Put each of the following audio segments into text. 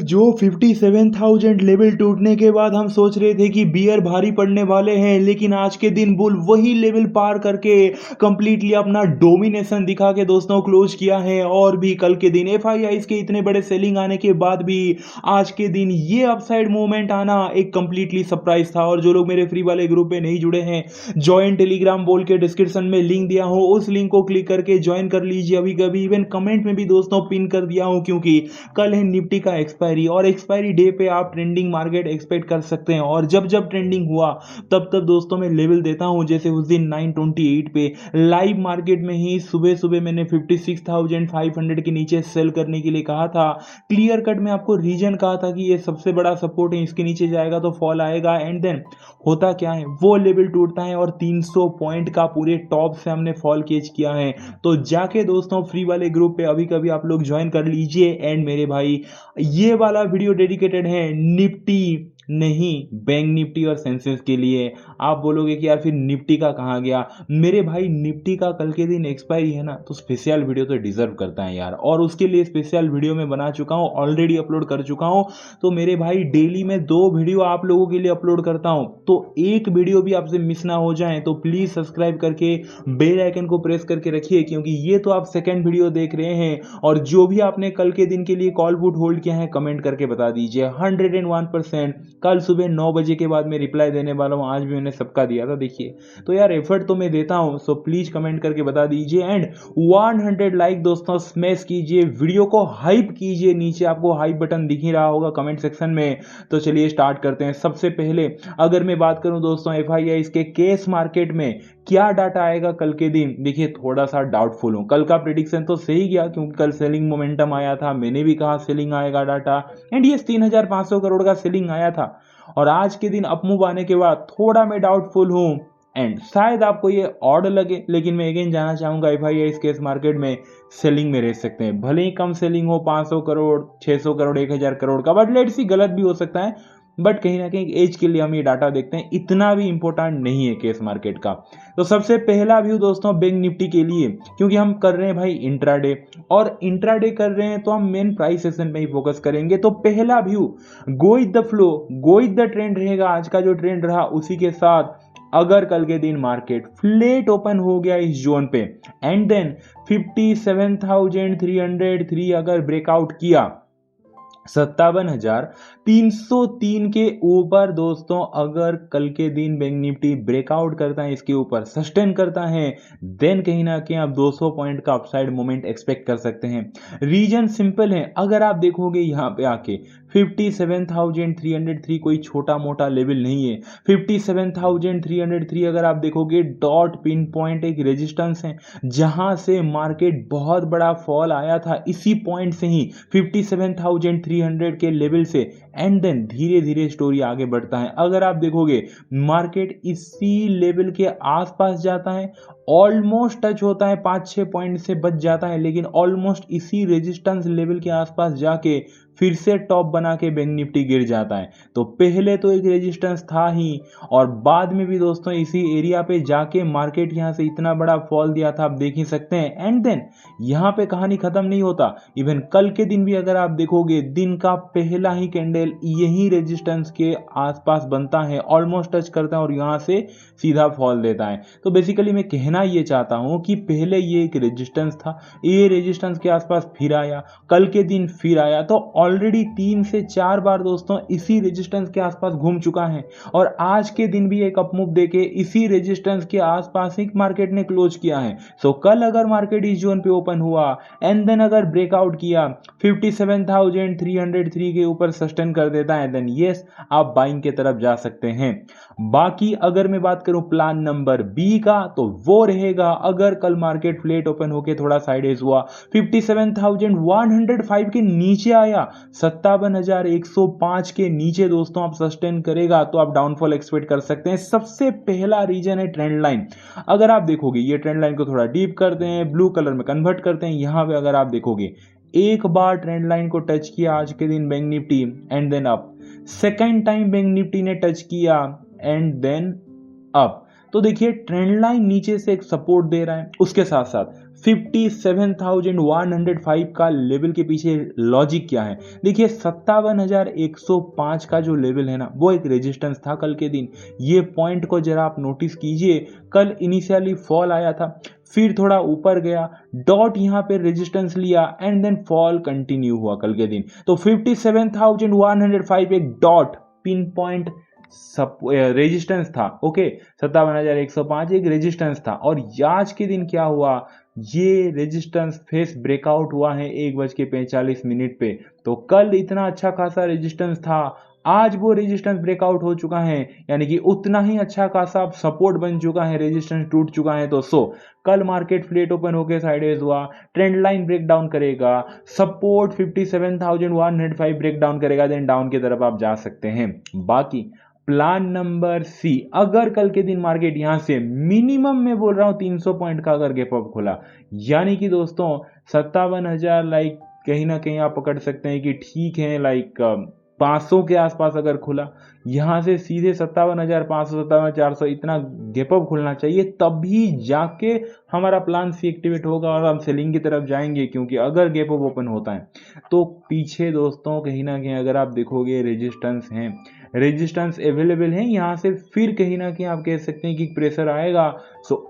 जो 57,000 लेवल टूटने के बाद हम सोच रहे थे कि बियर भारी पड़ने वाले हैं, लेकिन आज के दिन बुल वही लेवल पार करके कंप्लीटली अपना डोमिनेशन दिखा के दोस्तों क्लोज किया है। और भी कल के दिन एफआईआईस के इतने बड़े सेलिंग आने के बाद भी आज के दिन ये अपसाइड मूवमेंट आना एक कंप्लीटली सरप्राइज था। और जो लोग मेरे फ्री वाले ग्रुप में नहीं जुड़े हैं, ज्वाइन टेलीग्राम बोल के डिस्क्रिप्शन में लिंक दिया हूं, उस लिंक को क्लिक करके ज्वाइन कर लीजिए अभी कभी। इवन कमेंट में भी दोस्तों पिन कर दिया हूं, क्योंकि कल है निफ्टी का एक्सपायरी और एक्सपायरी डे पे आप ट्रेंडिंग मार्केट एक्सपेक्ट कर सकते हैं। और जब जब ट्रेंडिंग हुआ तब तब दोस्तों मैं लेवल देता हूं। जैसे उस दिन 928 पे लाइव मार्केट में ही सुबह सुबह मैंने 56,500 के नीचे सेल करने के लिए कहा था। क्लियर कट में आपको रीजन कहा था कि ये सबसे बड़ा सपोर्ट है, इसके नीचे जाएगा तो फॉल आएगा। एंड देन होता क्या है, वो लेवल टूटता है और 300 पॉइंट का पूरे टॉप से हमने फॉल कैच किया है। तो जाके दोस्तों फ्री वाले ग्रुप पे अभी कभी आप लोग ज्वाइन कर लीजिए। एंड मेरे भाई ये वाला वीडियो डेडिकेटेड है निफ्टी नहीं बैंक निफ्टी और सेंसेक्स के लिए। आप बोलोगे कि यार फिर निफ्टी का कहाँ गया? मेरे भाई निफ्टी का कल के दिन एक्सपायरी है ना, तो स्पेशल वीडियो तो डिजर्व करता है यार। और उसके लिए स्पेशल वीडियो मैं बना चुका हूँ, ऑलरेडी अपलोड कर चुका हूँ। तो मेरे भाई डेली में 2 वीडियो आप लोगों के लिए अपलोड करता हूँ, तो एक वीडियो भी आपसे मिस ना हो जाए तो प्लीज सब्सक्राइब करके बेल आइकन को प्रेस करके रखिए, क्योंकि ये तो आप सेकंड वीडियो देख रहे हैं। और जो भी आपने कल के दिन के लिए कॉल पुट होल्ड किया है कमेंट करके बता दीजिए। 101% कल सुबह 9 बजे के बाद मैं रिप्लाई देने वाला हूँ। आज भी मैंने सबका दिया था, देखिए। तो यार एफर्ट तो मैं देता हूँ, सो प्लीज कमेंट करके बता दीजिए। एंड 100 लाइक दोस्तों स्मैश कीजिए, वीडियो को हाइप कीजिए। नीचे आपको हाइप बटन दिख ही रहा होगा कमेंट सेक्शन में। तो चलिए स्टार्ट करते हैं। सबसे पहले अगर मैं बात करूं दोस्तों एफआईआईस के केस मार्केट में क्या डाटा आएगा कल के दिन, देखिए थोड़ा सा डाउटफुल हूं। कल का प्रिडिक्शन तो सही गया, क्योंकि कल सेलिंग मोमेंटम आया था, मैंने भी कहा सेलिंग आएगा डाटा। एंड ये 3,500 करोड़ का सेलिंग आया था। और आज के दिन अपमूव आने के बाद थोड़ा मैं डाउटफुल हूं। एंड शायद आपको ये ऑड लगे, लेकिन मैं अगेन जाना चाहूंगा एफआईआईस केस मार्केट में सेलिंग में रह सकते हैं। भले ही कम सेलिंग हो, 500 करोड़ 600 करोड़ 1000 करोड़ का, बट लेट्स सी गलत भी हो सकता है। बट कहीं ना कहीं एज के लिए हम ये डाटा देखते हैं, इतना भी इंपॉर्टेंट नहीं है केस मार्केट का। तो सबसे पहला व्यू दोस्तों बैंक निफ्टी के लिए, क्योंकि हम कर रहे हैं भाई इंट्राडे, और इंट्राडे कर रहे हैं तो हम मेन प्राइस सेशन पे ही फोकस करेंगे। तो पहला view go with the flow, go with the trend रहेगा। आज का जो ट्रेंड रहा उसी के साथ अगर कल के दिन मार्केट फ्लैट ओपन हो गया इस जोन पे एंड देन 57,303 अगर ब्रेकआउट किया, 57,303 के ऊपर दोस्तों अगर कल के दिन बैंक निफ्टी ब्रेकआउट करता है, इसके ऊपर सस्टेन करता है, देन कहीं ना कहीं आप 200 पॉइंट का अपसाइड मोमेंट एक्सपेक्ट कर सकते हैं। रीजन सिंपल है, अगर आप देखोगे यहां पे आके 57,303 कोई छोटा मोटा लेवल नहीं है। 57,303 अगर आप देखोगे डॉट पिन पॉइंट एक रेजिस्टेंस है, जहां से मार्केट बहुत बड़ा फॉल आया था। इसी पॉइंट से ही 57,300 के लेवल से एंड देन धीरे धीरे स्टोरी आगे बढ़ता है। अगर आप देखोगे मार्केट इसी लेवल के आसपास जाता है, ऑलमोस्ट टच होता है, 5-6 पॉइंट से बच जाता है, लेकिन ऑलमोस्ट इसी रेजिस्टेंस लेवल के आसपास जाके फिर से टॉप बना के बैंक निफ्टी गिर जाता है। तो पहले तो एक रेजिस्टेंस था ही, और बाद में भी दोस्तों इसी एरिया पे जाके मार्केट यहां से इतना बड़ा फॉल दिया था, आप देख ही सकते हैं। एंड देन यहां पे कहानी खत्म नहीं होता। इवन कल के दिन भी अगर आप देखोगे, दिन का पहला ही कैंडल यही रेजिस्टेंस के आसपास बनता है, ऑलमोस्ट टच करता है और यहां से सीधा फॉल देता है। तो बेसिकली मैं कहना ये चाहता हूं कि पहले ये एक रेजिस्टेंस था, ये रेजिस्टेंस के आसपास फिर आया, कल के दिन फिर आया, तो ऑलरेडी 3 से 4 बार दोस्तों इसी रेजिस्टेंस के आसपास घूम चुका है। और आज के दिन भी एक अपमूव देके इसी रेजिस्टेंस के आसपास ही मार्केट ने क्लोज किया है। सो कल अगर मार्केट इस जोन पे ओपन हुआ एंड देन अगर ब्रेकआउट किया 57,303 के ऊपर सस्टेन कर देता है, देन यस आप बाइंग के तरफ जा सकते हैं। बाकी अगर मैं बात करूं प्लान नंबर बी का, तो वो रहेगा अगर कल मार्केट फ्लैट ओपन होके थोड़ा साइडवेज हुआ, 57,105 के नीचे आया, 57,105 के नीचे दोस्तों आप सस्टेन करेगा, तो आप डाउनफॉल एक्सपेक्ट कर सकते हैं। सबसे पहला रीजन है ट्रेंड लाइन। अगर आप देखोगे ये ट्रेंड लाइन को थोड़ा डीप करते हैं, ब्लू कलर में कन्वर्ट करते हैं, यहां पे अगर आप देखोगे एक बार ट्रेंड लाइन को टच किया आज के दिन bank Nifty and then up, second time bank Nifty ने टच किया एंड देन अप। तो देखिए ट्रेंड लाइन नीचे से एक सपोर्ट दे रहा है, उसके साथ साथ 57,105 का लेवल के पीछे लॉजिक क्या है? देखिए 57,105 का जो लेवल है ना, वो एक रेजिस्टेंस था कल के दिन। ये पॉइंट को जरा आप नोटिस कीजिए, कल इनिशियली फॉल आया था, फिर थोड़ा ऊपर गया, डॉट यहाँ पे रेजिस्टेंस लिया एंड देन फॉल कंटिन्यू हुआ कल के दिन। तो 57,105 एक डॉट पिन पॉइंट रेजिस्टेंस था। ओके, 57,105 एक रेजिस्टेंस था। और आज के दिन क्या हुआ, ये रेजिस्टेंस फेस ब्रेकआउट हुआ है 1:45 पे। तो कल इतना अच्छा खासा रेजिस्टेंस था, आज वो रेजिस्टेंस ब्रेकआउट हो चुका है, यानी कि उतना ही अच्छा खासा सपोर्ट बन चुका है, रेजिस्टेंस टूट चुका है। तो कल मार्केट फ्लैट ओपन होकर साइडवेज हुआ, ट्रेंड लाइन ब्रेक डाउन करेगा, सपोर्ट 57,105 ब्रेक डाउन करेगा, देन डाउन की तरफ आप जा सकते हैं। बाकी प्लान नंबर सी, अगर कल के दिन मार्केट यहां से मिनिमम में बोल रहा हूं 300 पॉइंट का अगर गैप अप खुला, यानी कि दोस्तों 57,000 लाइक कहीं ना कहीं आप पकड़ सकते हैं कि ठीक है, लाइक 500 के आसपास अगर खुला, यहां से सीधे 57,500 57,400 इतना गैप अप खुलना चाहिए, तभी जाके हमारा प्लान सी एक्टिवेट होगा और हम सेलिंग की तरफ जाएंगे। क्योंकि अगर गैप अप ओपन होता है तो पीछे दोस्तों कहीं ना कहीं अगर आप देखोगे रेजिस्टेंस है, रेजिस्टेंस अवेलेबल है, यहाँ से फिर कहीं ना कहीं आप कह सकते हैं कि प्रेशर आएगा।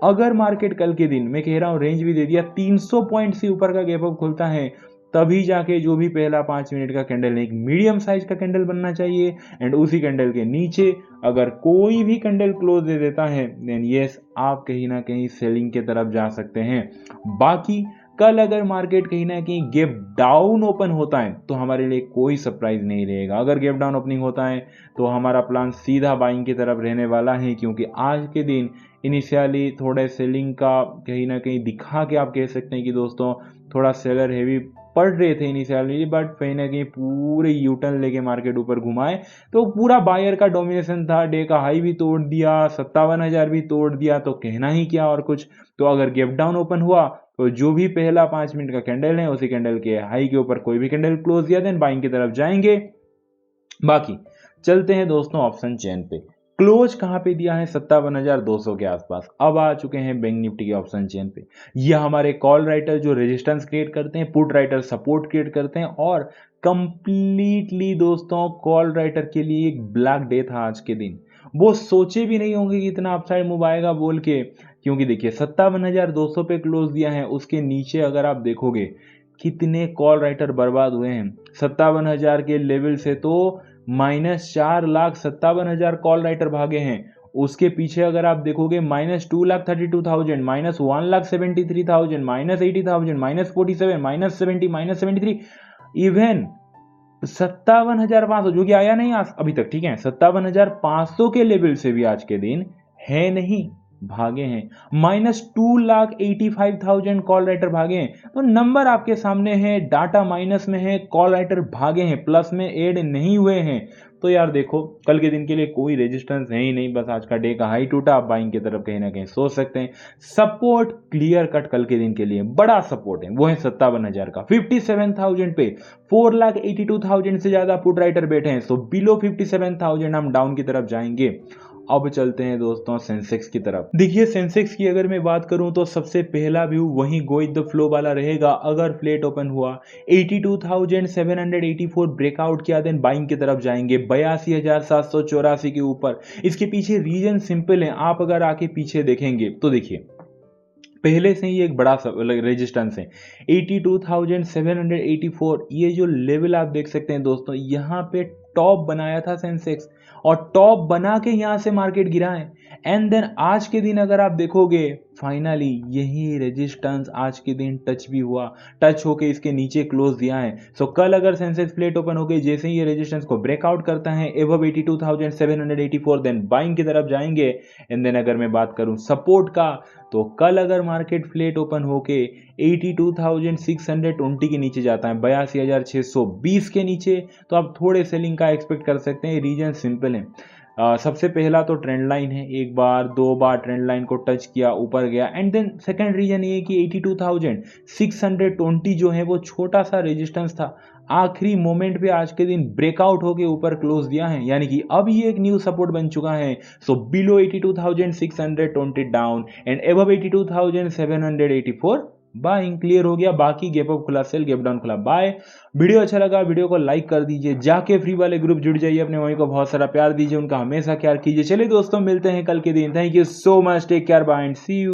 अगर मार्केट कल के दिन, मैं कह रहा हूँ रेंज भी दे दिया, 300 पॉइंट से ऊपर का गैप अप खुलता है, तभी जाके जो भी पहला 5 मिनट का कैंडल है एक मीडियम साइज का कैंडल बनना चाहिए। एंड उसी कैंडल के नीचे अगर कोई भी कैंडल क्लोज दे देता है, देन यस आप कहीं ना कहीं सेलिंग के तरफ जा सकते हैं। बाकी कल अगर मार्केट कहीं ना कहीं गैप डाउन ओपन होता है तो हमारे लिए कोई सरप्राइज नहीं रहेगा। अगर गैप डाउन ओपनिंग होता है तो हमारा प्लान सीधा बाइंग की तरफ रहने वाला है, क्योंकि आज के दिन इनिशियली थोड़े सेलिंग का कहीं ना कहीं दिखा के आप कह सकते हैं कि दोस्तों थोड़ा सेलर हेवी पड़ रहे थे इनिशियली, बट कहीं ना कहीं पूरे यूटर्न लेके मार्केट ऊपर घुमाए तो पूरा बायर का डोमिनेशन था। डे का हाई भी तोड़ दिया, 57,000 भी तोड़ दिया, तो कहना ही क्या और कुछ। तो अगर गैप डाउन ओपन हुआ तो जो भी पहला 5 मिनट का कैंडल है उसी कैंडल के हाई के ऊपर कोई भी कैंडल क्लोज दिया, देन बाइंग की तरफ जाएंगे। बाकी चलते हैं दोस्तों ऑप्शन चेन पे। क्लोज कहां पे दिया है, 57,200 के आसपास। अब आ चुके हैं बैंक निफ्टी के ऑप्शन चेन पे। ये हमारे कॉल राइटर जो रेजिस्टेंस क्रिएट करते हैं, पुट राइटर सपोर्ट क्रिएट करते हैं, और कंप्लीटली दोस्तों कॉल राइटर के लिए एक ब्लैक डे था आज के दिन। वो सोचे भी नहीं होंगे कि इतना अपसाइड मूव आएगा बोल के, क्योंकि देखिए 57,200 पे क्लोज दिया है, उसके नीचे अगर आप देखोगे कितने कॉल राइटर बर्बाद हुए हैं। 57,000 के लेवल से तो -4,57,000 कॉल राइटर भागे हैं। उसके पीछे अगर आप देखोगे -2,32,000, -1,73,000, -80,000, -47, -70, -73, इवन 57,500 जो कि आया नहीं आज अभी तक, ठीक है, 57,500 के लेवल से भी आज के दिन है नहीं, भागे हैं। -2,85,000 कॉल राइटर भागे हैं। तो नंबर आपके सामने है, डाटा माइनस में है, कॉल राइटर भागे हैं, प्लस में ऐड नहीं हुए हैं। तो यार देखो कल के दिन के लिए कोई रेजिस्टेंस है ही नहीं, बस आज का डे का हाई टूटा, आप बाइंग की तरफ कहीं ना कहीं सोच सकते हैं। सपोर्ट क्लियर कट कल के दिन के लिए बड़ा सपोर्ट है, वो है 57,000 का। 57,000 पे 4,82,000 से ज्यादा पुट राइटर बैठे हैं, सो बिलो 57,000 हम डाउन की तरफ जाएंगे। अब चलते हैं दोस्तों सेंसेक्स की तरफ। देखिए सेंसेक्स की अगर मैं बात करूं तो सबसे पहला व्यू वही गो विद द फ्लो वाला रहेगा। अगर फ्लैट ओपन हुआ 82,784 ब्रेकआउट किया, देन बाइंग की तरफ जाएंगे 82,784 के ऊपर। इसके पीछे रीजन सिंपल है, आप अगर आके पीछे देखेंगे तो देखिए पहले से ही एक बड़ा रेजिस्टेंस है 82,784। ये जो लेवल आप देख सकते हैं दोस्तों, यहाँ पे टॉप बनाया था सेंसेक्स, और टॉप बना के यहाँ से मार्केट गिरा है। एंड देन आज के दिन अगर आप देखोगे फाइनली यही रेजिस्टेंस आज के दिन टच भी हुआ, टच होके इसके नीचे क्लोज दिया है। सो कल अगर सेंसेक्स फ्लैट ओपन हो गई, जैसे ही ये रेजिस्टेंस को ब्रेकआउट करता है एबव 82,784, देन बाइंग की तरफ जाएंगे। एंड देन अगर मैं बात करूं सपोर्ट का, तो कल अगर मार्केट फ्लैट ओपन होके 82,620 के नीचे जाता है, 82,620 के नीचे, तो आप थोड़े सेलिंग का एक्सपेक्ट कर सकते हैं। रीजन सिंपल है, सबसे पहला तो ट्रेंड लाइन है, एक बार दो बार ट्रेंड लाइन को टच किया, ऊपर गया। एंड देन सेकंड रीजन ये कि 82,620 जो है वो छोटा सा रेजिस्टेंस था, आखिरी मोमेंट पे आज के दिन ब्रेकआउट होके ऊपर क्लोज दिया है, यानी कि अब ये एक न्यू सपोर्ट बन चुका है। So below 82,620 down and above 82,784 buying clear हो गया, बाकी गैप अप खुला, सेल गैप डाउन खुला, बाय। वीडियो अच्छा लगा वीडियो को लाइक कर दीजिए, जाके फ्री वाले ग्रुप जुड़ जाइए, अपने मम्मी को बहुत सारा प्यार दीजिए, उनका हमेशा ख्याल कीजिए। चलिए दोस्तों मिलते हैं कल के दिन, thank you so much, take care, bye and see you.